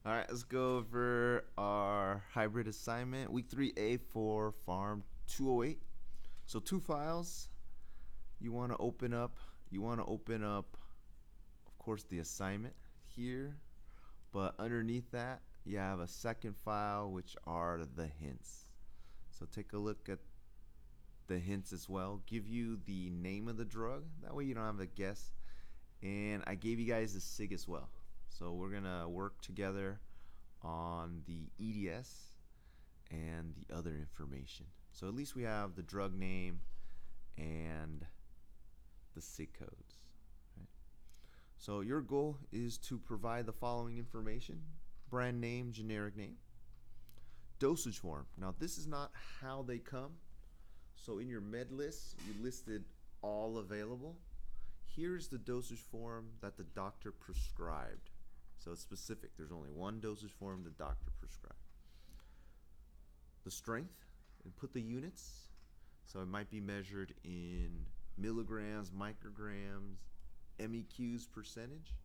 All right, let's go over our hybrid assignment, week 3A for Farm 208. So two files you want to open up. Of course, the assignment here, but underneath that, you have a second file, which are the hints. So take a look at the hints as well. Give you the name of the drug. That way you don't have to guess. And I gave you guys the SIG as well. So we're going to work together on the EDS and the other information. So at least we have the drug name and the SIG codes. Right? So your goal is to provide the following information: brand name, generic name, dosage form. Now this is not how they come. So in your med list, you listed all available. Here's the dosage form that the doctor prescribed. So it's specific. There's only one dosage form the doctor prescribed. The strength, and put the units. So it might be measured in milligrams, micrograms, MEQs, percentage.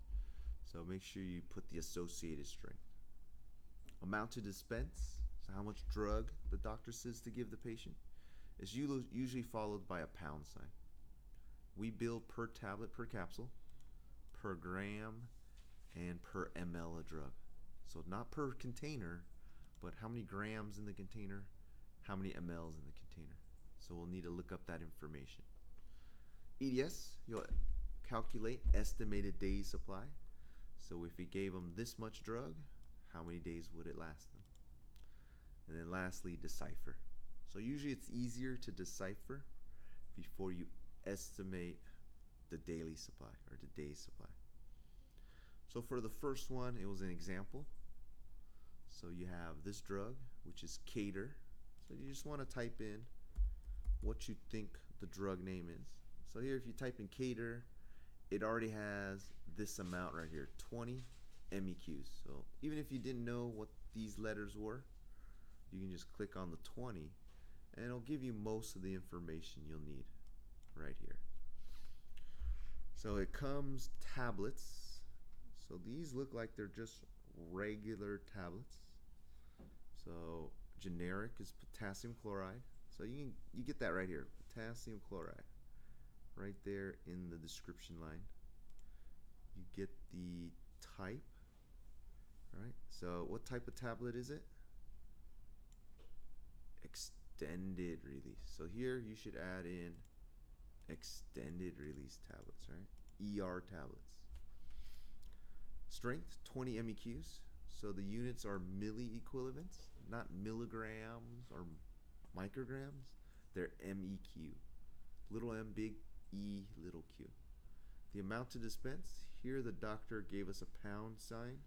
So make sure you put the associated strength. Amount to dispense, so how much drug the doctor says to give the patient, is usually followed by a pound sign. We bill per tablet, per capsule, per gram, and per ml of drug. So not per container, but how many grams in the container, how many mLs in the container. So we'll need to look up that information. EDS, you'll calculate estimated days supply. So if we gave them this much drug, how many days would it last them? And then lastly, decipher. So usually it's easier to decipher before you estimate the daily supply or the day's supply. So for the first one, it was an example. So you have this drug, which is Cater. So you just want to type in what you think the drug name is. So here, if you type in Cater, it already has this amount right here, 20 MEQs. So even if you didn't know what these letters were, you can just click on the 20 and it'll give you most of the information you'll need right here. So it comes tablets. So these look like they're just regular tablets. So generic is potassium chloride. So you get that right here, potassium chloride, right there in the description line. You get the type. All right. So what type of tablet is it? Extended release. So here you should add in extended release tablets, right? ER tablets. Strength, 20 MEQs. So the units are milli equivalents, not milligrams or micrograms. They're MEQ. Little m, big E, little q. The amount to dispense, here the doctor gave us a pound sign,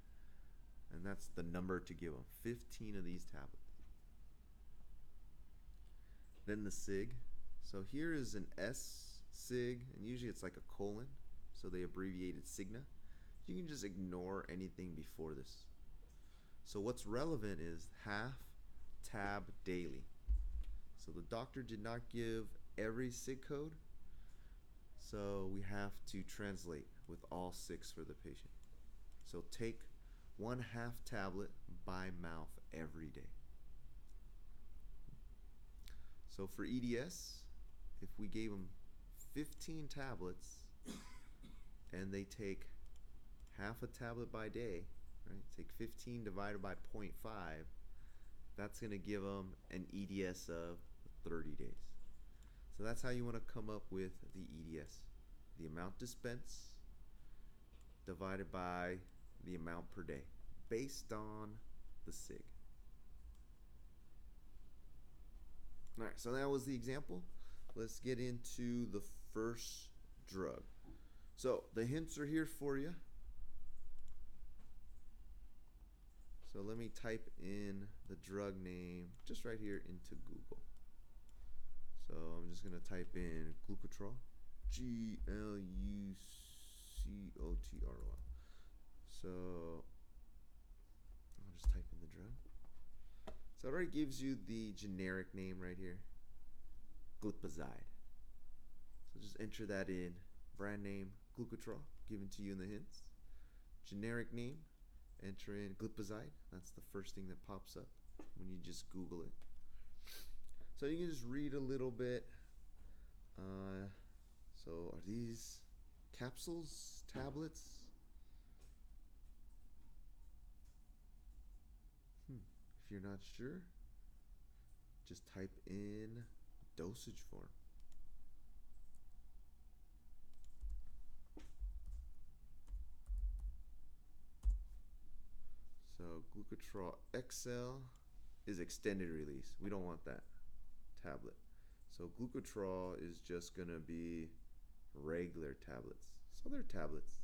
and that's the number to give them. 15 of these tablets. Then the SIG. So here is an S SIG, and usually it's like a colon, so they abbreviated Cigna. You can just ignore anything before this. So what's relevant is half tab daily. So the doctor did not give every SIG code, so we have to translate with all 6 for the patient. So take 1/2 tablet by mouth every day. So for EDS, if we gave them 15 tablets and they take half a tablet by day, right? Take 15 divided by 0.5, that's going to give them an EDS of 30 days. So that's how you want to come up with the EDS. The amount dispensed divided by the amount per day based on the SIG. All right, so that was the example. Let's get into the first drug. So the hints are here for you. So let me type in the drug name just right here into Google. So I'm just going to type in glucotrol, Glucotrol. So I'll just type in the drug. So it already gives you the generic name right here, glipizide. So just enter that in. Brand name, glucotrol, given to you in the hints. Generic name, enter in glipizide. That's the first thing that pops up when you just Google it. So you can just read a little bit. So are these capsules, tablets? If you're not sure, just type in dosage form. So Glucotrol XL is extended release. We don't want that tablet. So Glucotrol is just gonna be regular tablets. So they're tablets.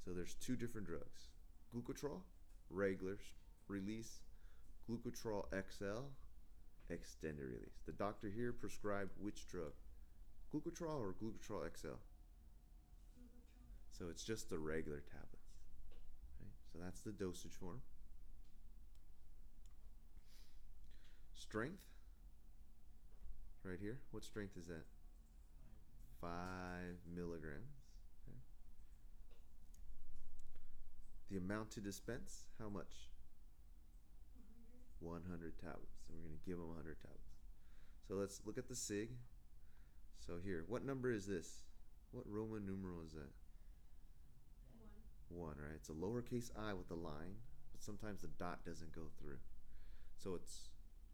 So there's two different drugs. Glucotrol, regular release. Glucotrol XL, extended release. The doctor here prescribed which drug? Glucotrol or Glucotrol XL? So it's just the regular tablets. Right? So that's the dosage form. Strength, right here. What strength is that? 5 milligrams. Okay. The amount to dispense, how much? 100 tablets. So we're going to give them 100 tablets. So let's look at the SIG. So here, what number is this? What Roman numeral is that? 1, right? It's a lowercase I with a line, but sometimes the dot doesn't go through. So it's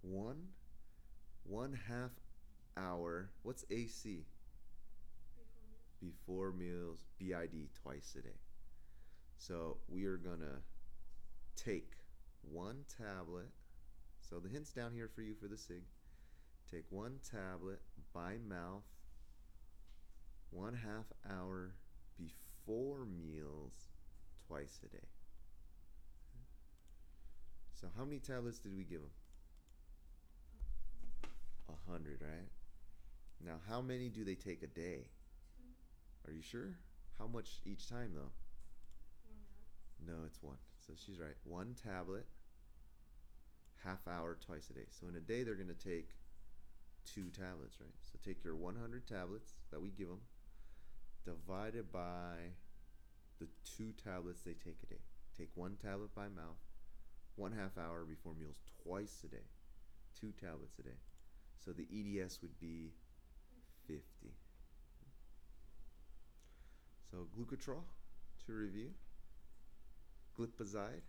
1.5 hour. What's AC? Before meals, BID, twice a day. So we are going to take 1 tablet. So the hint's down here for you for the SIG. Take 1 tablet by mouth 1/2 hour before meals twice a day. So how many tablets did we give them? 100, right? Now how many do they take a day? 2. Are you sure? How much each time though? 1.5. No, it's 1. So she's right. 1 tablet, 1/2 hour twice a day. So in a day they're going to take 2 tablets, right? So take your 100 tablets that we give them, divided by the 2 tablets they take a day. Take 1 tablet by mouth, 1/2 hour before meals twice a day, 2 tablets a day. So the EDS would be 50. So Glucotrol, to review, glipizide.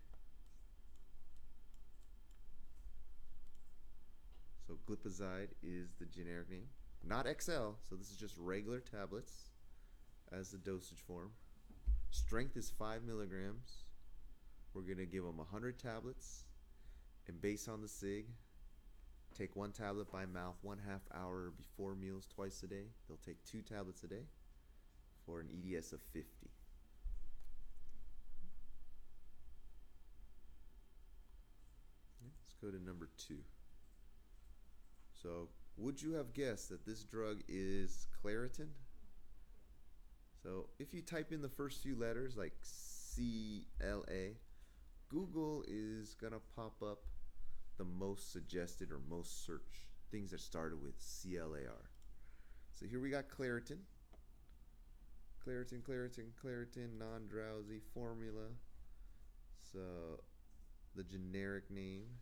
So glipizide is the generic name, not XL, so this is just regular tablets as the dosage form. Strength is 5 milligrams. We're going to give them 100 tablets, and based on the SIG, take 1 tablet by mouth 1/2 hour before meals twice a day. They'll take 2 tablets a day for an EDS of 50. Let's go to number 2. So, would you have guessed that this drug is Claritin? So, if you type in the first few letters like CLA, Google is going to pop up the most suggested or most searched things that started with CLAR. So here we got Claritin. Claritin, non-drowsy formula. So the generic name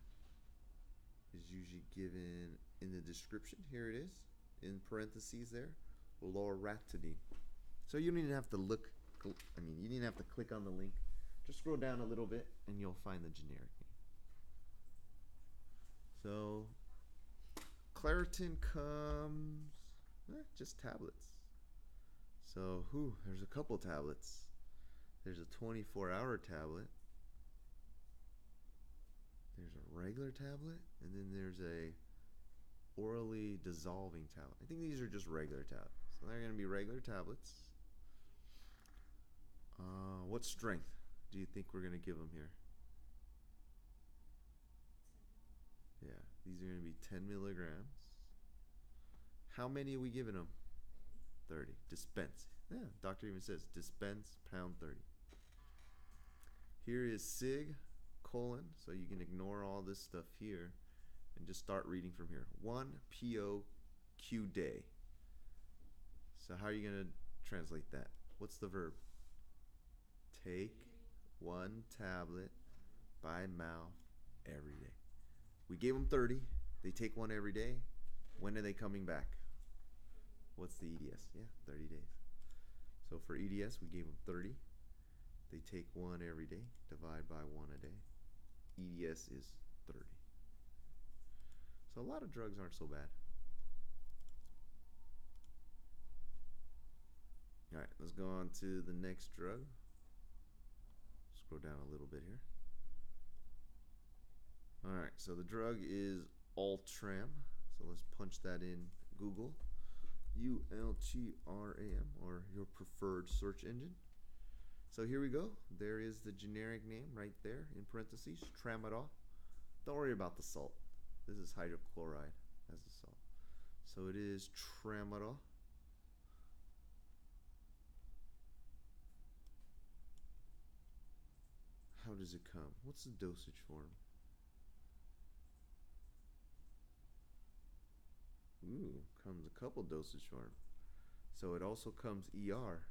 is usually given in the description. Here it is, in parentheses there, loratadine. So you don't even have to look, you didn't even have to click on the link. Just scroll down a little bit and you'll find the generic name. So Claritin comes, just tablets. So there's a couple tablets. There's a 24-hour tablet. There's a regular tablet, and then there's a orally dissolving tablet. I think these are just regular tablets. So they're going to be regular tablets. What strength do you think we're going to give them here? Yeah, these are going to be 10 milligrams. How many are we giving them? 30. Dispense. Yeah, doctor even says dispense pound 30. Here is SIG, colon, so you can ignore all this stuff here and just start reading from here. 1 POQ day. So how are you going to translate that? What's the verb? Take 1 tablet by mouth every day. We gave them 30. They take one every day. When are they coming back? What's the EDS? Yeah, 30 days. So for EDS, we gave them 30. They take one every day. Divide by 1 a day. EDS is 30. So a lot of drugs aren't so bad. All right, let's go on to the next drug. Scroll down a little bit here. All right, so the drug is Ultram. So let's punch that in Google. ULTRAM, or your preferred search engine. So here we go. There is the generic name right there in parentheses, tramadol. Don't worry about the salt. This is hydrochloride as the salt. So it is tramadol. How does it come? What's the dosage form? Ooh, comes a couple dosage form. So it also comes ER.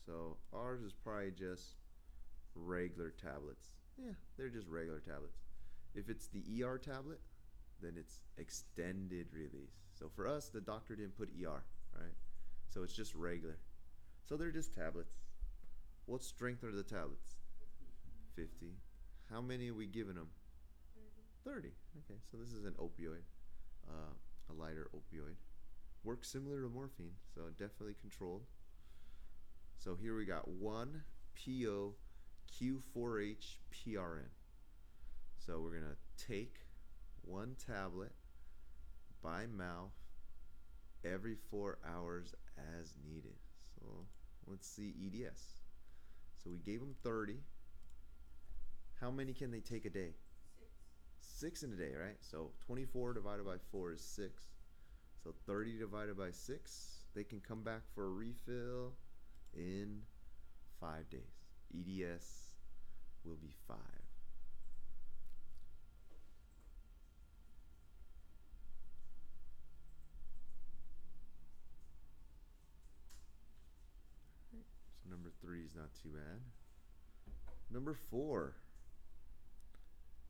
So ours is probably just regular tablets. Yeah, they're just regular tablets. If it's the ER tablet, then it's extended release. So for us, the doctor didn't put ER, right? So it's just regular. So they're just tablets. What strength are the tablets? 50. How many are we giving them? 30. Okay, so this is an opioid, a lighter opioid. Works similar to morphine, so definitely controlled. So here we got 1-PO-Q4H PRN. So we're going to take one tablet by mouth every 4 hours as needed. So let's see EDS. So we gave them 30. How many can they take a day? 6 in a day, right? So 24 divided by 4 is 6. So 30 divided by 6, they can come back for a refill in 5 days. EDS will be 5. So number 3 is not too bad. Number 4,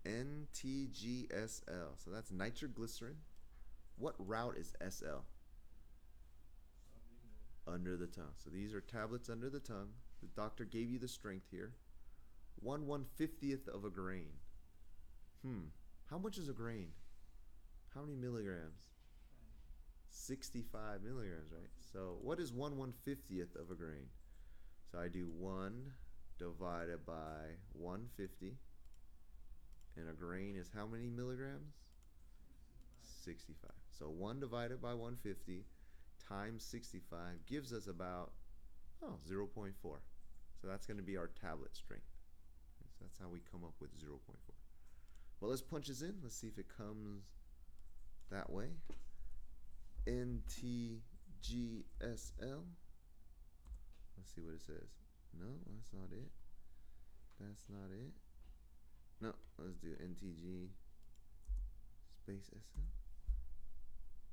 NTGSL. So that's nitroglycerin. What route is SL? Under the tongue. So these are tablets under the tongue. The doctor gave you the strength here. 1/150th of a grain. How much is a grain? How many milligrams? 65 milligrams, right? So what is 1/150th of a grain? So I do 1 divided by 150. And a grain is how many milligrams? 65. So 1 divided by 150 times 65 gives us about 0.4. So that's going to be our tablet strength. So that's how we come up with 0.4. Well, let's punch this in. Let's see if it comes that way. NTGSL. Let's see what it says. No, that's not it. That's not it. No, let's do NTG space SL.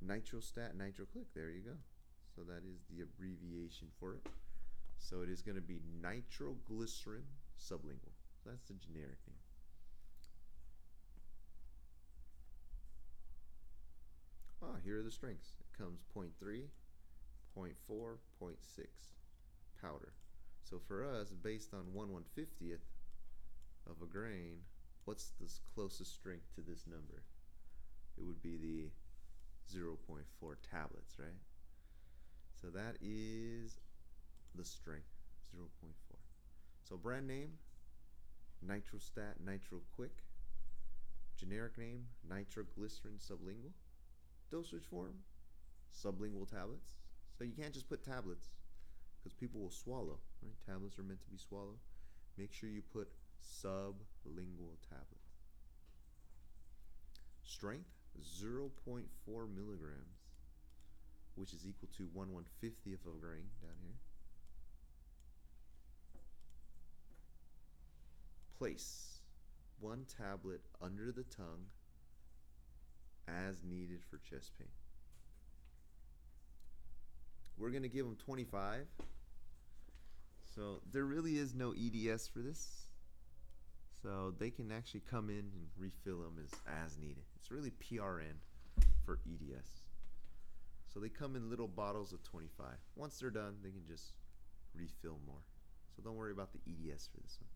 Nitrostat, nitroclick. There you go. So that is the abbreviation for it. So it is going to be nitroglycerin sublingual. That's the generic name. Here are the strengths. It comes 0.3, 0.4, 0.6 powder. So for us, based on 1/150th of a grain, what's the closest strength to this number? It would be the 0.4 tablets, right? So that is the strength, 0.4. So brand name, Nitrostat NitroQuick. Generic name, nitroglycerin sublingual. Dosage form, sublingual tablets. So you can't just put tablets because people will swallow, right? Tablets are meant to be swallowed. Make sure you put sublingual tablets. Strength, 0.4 milligrams, which is equal to 1/150th of a grain down here. Place 1 tablet under the tongue as needed for chest pain. We're going to give them 25. So there really is no EDS for this. So they can actually come in and refill them as needed. It's really PRN for EDS. So they come in little bottles of 25. Once they're done, they can just refill more. So don't worry about the EDS for this one.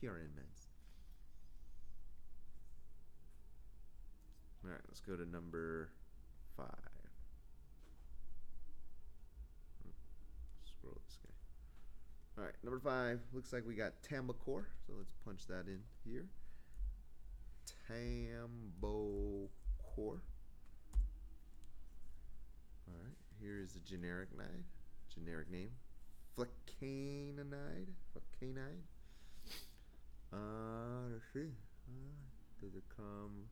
PRN meds. All right, let's go to number 5. Scroll this guy. All right, number 5. Looks like we got Tambacor. So let's punch that in here. Tambacor. All right, here is the generic name. Flecainide. Let's see. Does it come?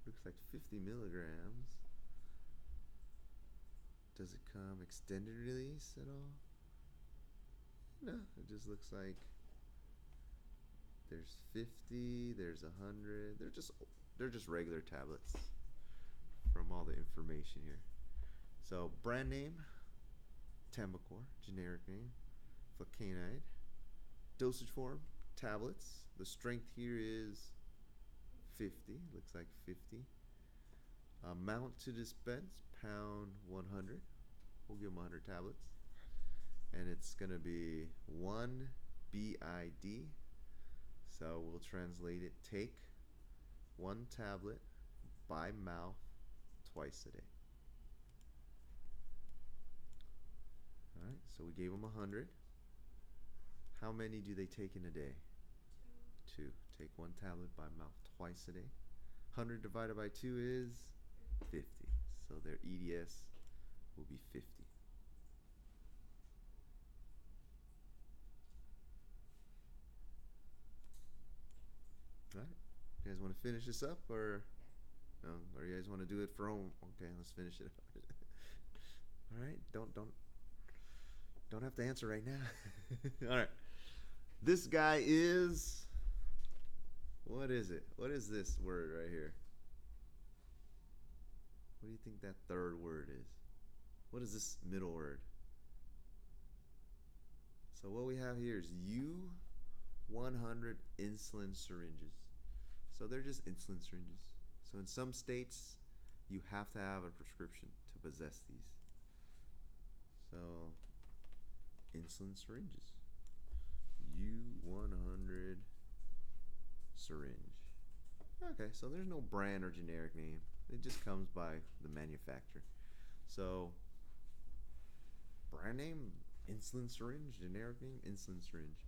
Looks like 50 milligrams. Does it come extended release at all? No, it just looks like there's 50, there's 100. They're just regular tablets from all the information here. So brand name, Tambacor, generic name, Flecainide. Dosage form, tablets. The strength here is 50, looks like 50. Amount to dispense, pound 100. We'll give them 100 tablets. And it's going to be 1 BID. So we'll translate it. Take 1 tablet by mouth twice a day. Alright, so we gave them 100. How many do they take in a day? 2. Take 1 tablet by mouth twice a day. 100 divided by 2 is 50. So their EDS will be 50. All right. You guys want to finish this up, or no? Or you guys want to do it for home? Okay, let's finish it up. All right. Don't have to answer right now. All right. This guy is. What is it? What is this word right here? What do you think that third word is? What is this middle word? So what we have here is U100 insulin syringes. So they're just insulin syringes. So in some states, you have to have a prescription to possess these. So insulin syringes. U100 syringe. Okay, so there's no brand or generic name. It just comes by the manufacturer. So brand name, insulin syringe. Generic name, insulin syringe.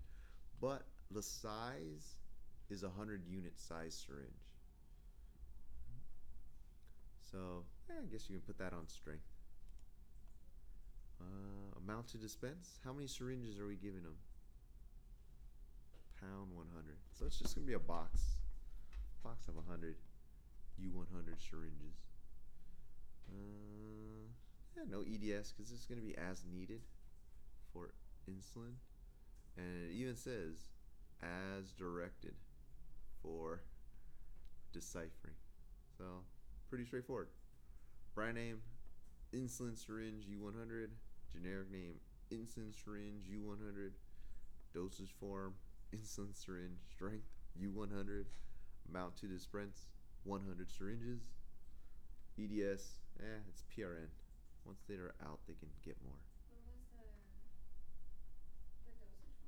But the size is a 100 unit size syringe. So I guess you can put that on strength. Amount to dispense. How many syringes are we giving them? Pound 100. So it's just going to be a box of 100 U100 syringes. Yeah, no EDS because it's going to be as needed for insulin. And it even says as directed for deciphering. So pretty straightforward. Brand name, insulin syringe U100. Generic name, insulin syringe U100. Dosage form, insulin syringe. Strength, U100. Amount to dispense, 100 syringes. EDS, it's PRN. Once they are out, they can get more. What was the dosage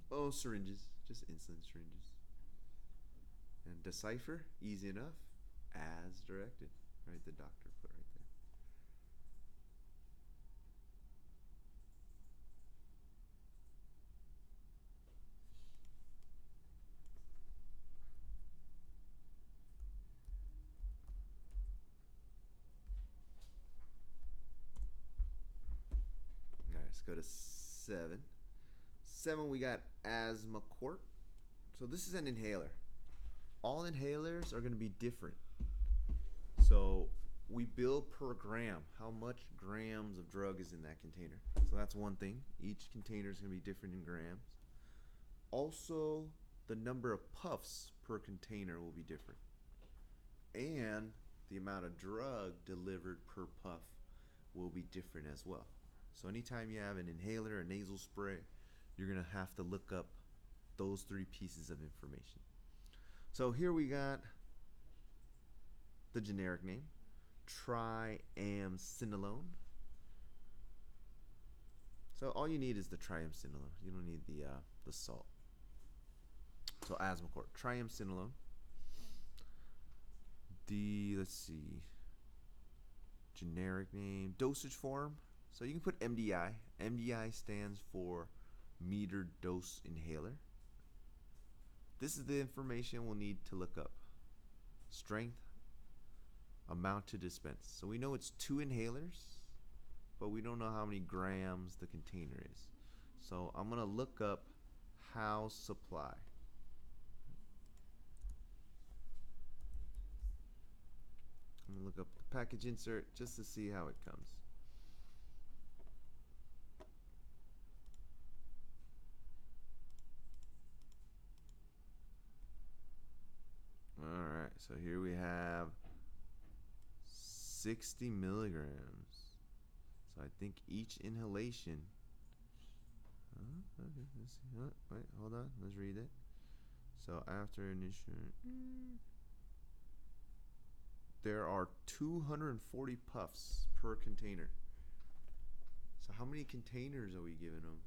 form? Oh, syringes, just insulin syringes. And decipher, easy enough, as directed. Right, the doctor put right there. All right, let's go to 7. 7, we got Asthmacort. So this is an inhaler. All inhalers are going to be different. So we bill per gram. How much grams of drug is in that container? So that's one thing. Each container is going to be different in grams. Also, the number of puffs per container will be different. And the amount of drug delivered per puff will be different as well. So anytime you have an inhaler, a nasal spray, you're going to have to look up those three pieces of information. So here we got the generic name, triamcinolone. So all you need is the triamcinolone. You don't need the salt. So Asmacort, triamcinolone. Let's see, generic name, dosage form. So you can put MDI. MDI stands for meter dose inhaler. This is the information we'll need to look up. Strength, amount to dispense. So we know it's 2 inhalers, but we don't know how many grams the container is. So I'm going to look up house supply. I'm going to look up the package insert just to see how it comes. Alright, so here we have 60 milligrams. So I think each inhalation. Okay, let's see. Wait, hold on. Let's read it. So after initial, there are 240 puffs per container. So how many containers are we giving them?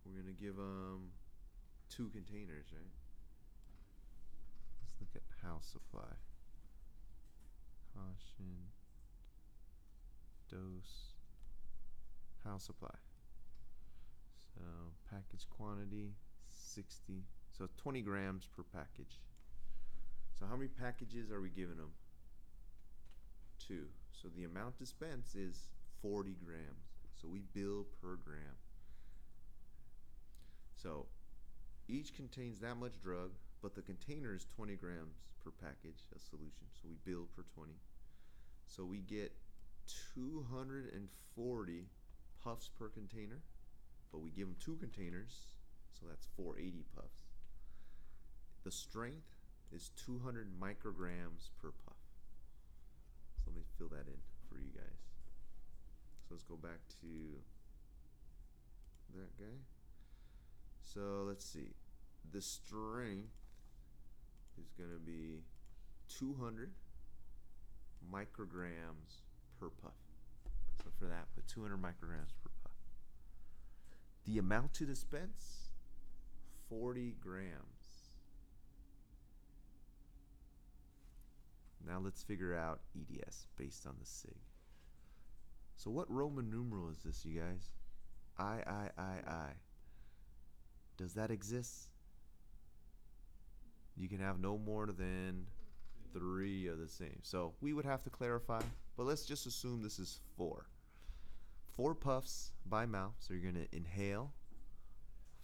We're gonna give them 2 containers, right? Let's look at house supply. Caution. Dose. House supply. So package quantity 60. So 20 grams per package. So how many packages are we giving them? 2. So the amount dispensed is 40 grams. So we bill per gram. So each contains that much drug, but the container is 20 grams per package of solution. So we bill per 20. So we get 240 puffs per container, but we give them 2 containers, so that's 480 puffs. The strength is 200 micrograms per puff. So let me fill that in for you guys. So let's go back to that guy. So let's see. The strength is going to be 200 micrograms per puff. So for that, put 200 micrograms per puff. The amount to dispense, 40 grams. Now let's figure out EDS based on the SIG. So what Roman numeral is this, you guys? I. Does that exist? You can have no more than 3 of the same. So we would have to clarify, but let's just assume this is 4. 4 puffs by mouth, so you're going to inhale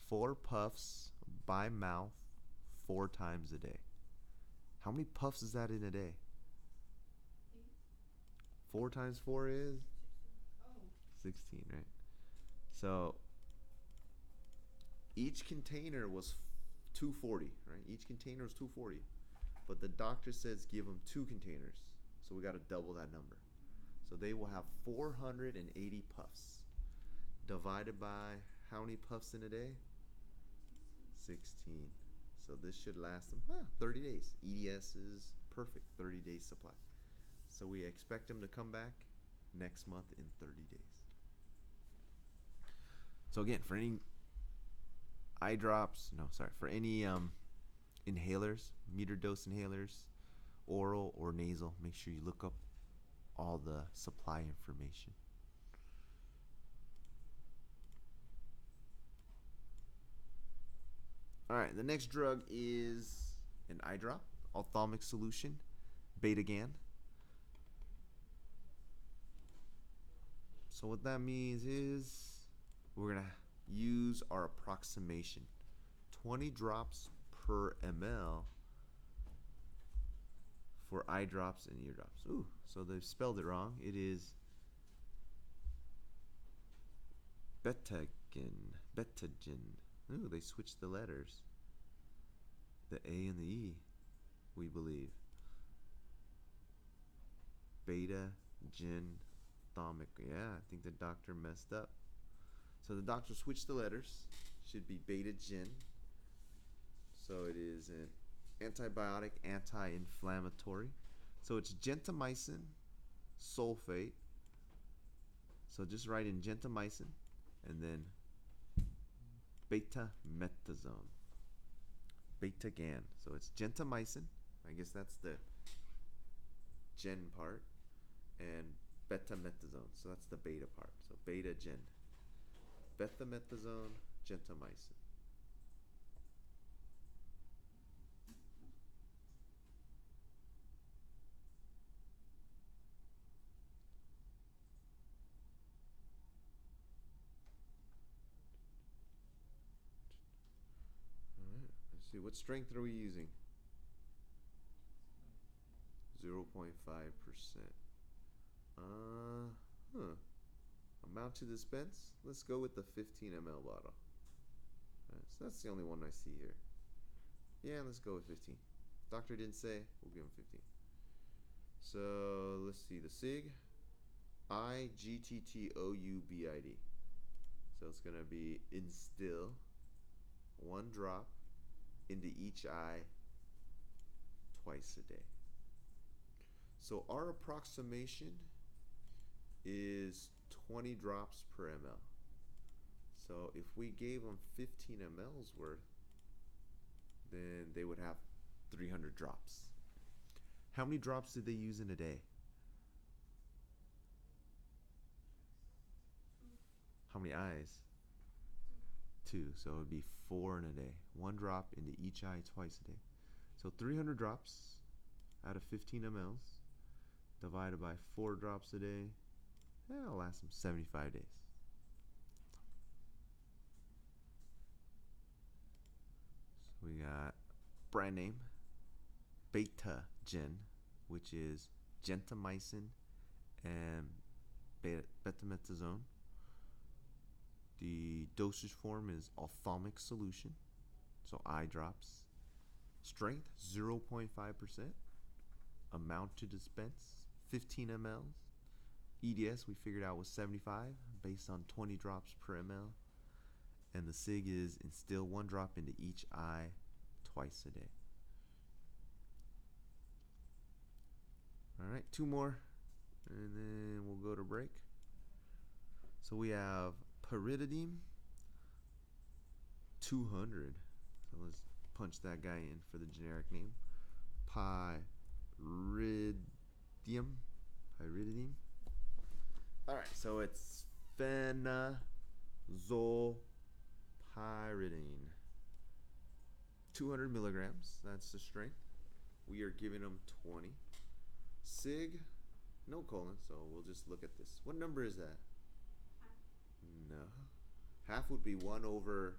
4 puffs by mouth 4 times a day. How many puffs is that in a day? 4 times 4 is? 16, right? So each container was 240, right? Each container was 240. But the doctor says give them 2 containers. So we got to double that number. So they will have 480 puffs. Divided by how many puffs in a day? 16. So this should last them 30 days. EDS is perfect, 30 days supply. So we expect them to come back next month in 30 days. So again, for any for any inhalers, meter dose inhalers, oral or nasal, make sure you look up all the supply information. All right, the next drug is an eye drop, ophthalmic solution, Betagan. So what that means is we're going to use our approximation. 20 drops per ml for eye drops and ear drops. Ooh, so they've spelled it wrong. It is Betagen. Ooh, they switched the letters. The A and the E, we believe. Beta-gin ophthalmic. Yeah, I think the doctor messed up. So the doctor switched the letters. Should be beta-gin. So it is an antibiotic, anti-inflammatory. So it's gentamicin sulfate. So just write in gentamicin and then betamethasone. Beta-gan. So it's gentamicin. I guess that's the gen part. And betamethasone. So that's the beta part. So beta-gen. Betamethasone, gentamicin. Alright, let's see. What strength are we using? 0.5%. Amount to dispense? Let's go with the 15 ml bottle. Right, so that's the only one I see here. Yeah, let's go with 15. Doctor didn't say, we'll give him 15. So let's see, the SIG, IGTTOUBID. So it's gonna be instill 1 drop into each eye twice a day. So our approximation is 20 drops per ml. So if we gave them 15 mL's worth, then they would have 300 drops. How many drops did they use in a day? How many eyes? 2. So it would be 4 in a day. 1 drop into each eye twice a day. So 300 drops out of 15 mL's divided by 4 drops a day. That'll last them 75 days. So we got brand name Beta-Gen, which is gentamicin and betamethasone. The dosage form is ophthalmic solution, so eye drops. Strength 0.5%. Amount to dispense 15 mLs. EDS we figured out was 75 based on 20 drops per ml. And the SIG is instill 1 drop into each eye twice a day. Alright, 2 more and then we'll go to break. So we have pyridine 200. So let's punch that guy in for the generic name. Pyridine. Alright, so it's phenazopyridine. 200 milligrams, that's the strength. We are giving them 20. SIG, no colon, so we'll just look at this. What number is that? No. Half would be 1 over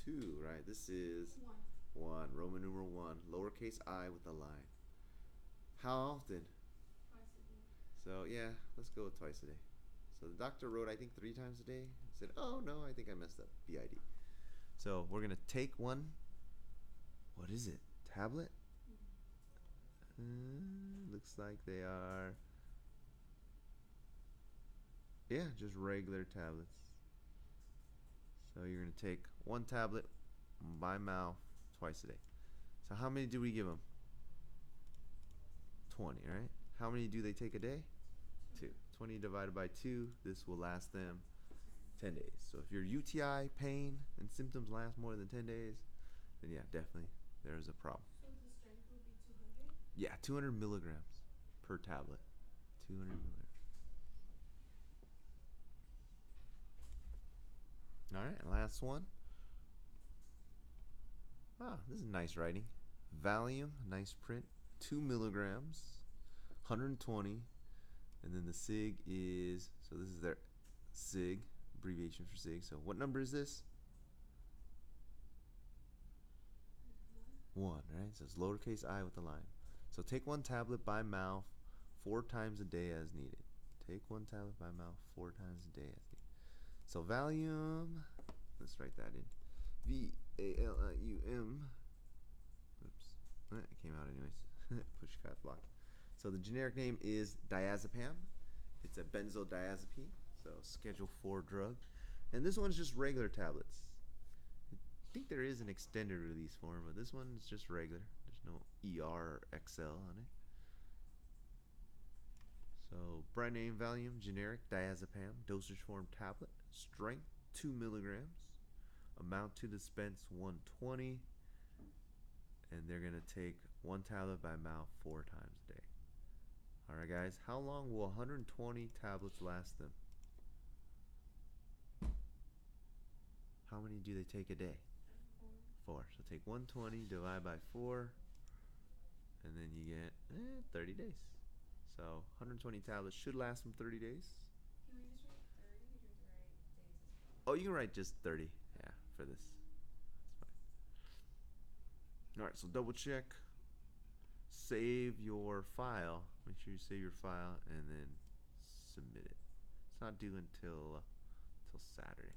2, right? This is 1. Roman numeral 1. Lowercase I with a line. How often? Twice a day. So, yeah, let's go with twice a day. So the doctor wrote, I think, 3 times a day. He said, oh, no, I think I messed up. BID. So we're going to take one. What is it? Tablet? Looks like they are, yeah, just regular tablets. So you're going to take 1 tablet by mouth twice a day. So how many do we give them? 20, right? How many do they take a day? 2. 20 divided by 2, this will last them 10 days. So if your UTI pain and symptoms last more than 10 days, then yeah, definitely there's a problem. So the strength would be 200? Yeah, 200 milligrams per tablet. 200 milligrams. All right, last one. Ah, this is nice writing. Valium, nice print. 2 milligrams, 120. And then the SIG is, so this is their SIG, abbreviation for SIG. So what number is this? 1, right? So it's lowercase I with a line. So take 1 tablet by mouth 4 times a day as needed. Take 1 tablet by mouth 4 times a day as needed. So Valium, let's write that in. Valium. Oops, it came out anyways. Push cut block. So the generic name is diazepam. It's a benzodiazepine, so Schedule 4 drug. And this one's just regular tablets. I think there is an extended release form, but this one's just regular. There's no ER or XL on it. So brand name, volume, generic, diazepam, dosage form tablet, strength 2 milligrams, amount to dispense 120, and they're gonna take one tablet by mouth 4 times a day. All right, guys, how long will 120 tablets last them? How many do they take a day? 4. So take 120, divide by 4, and then you get 30 days. So 120 tablets should last them 30 days. Can we just write 30 or do we have to write days as well? Oh, you can write just 30, yeah, for this. That's fine. All right, so double check. Save your file. Make sure you save your file and then submit it. It's not due until Saturday.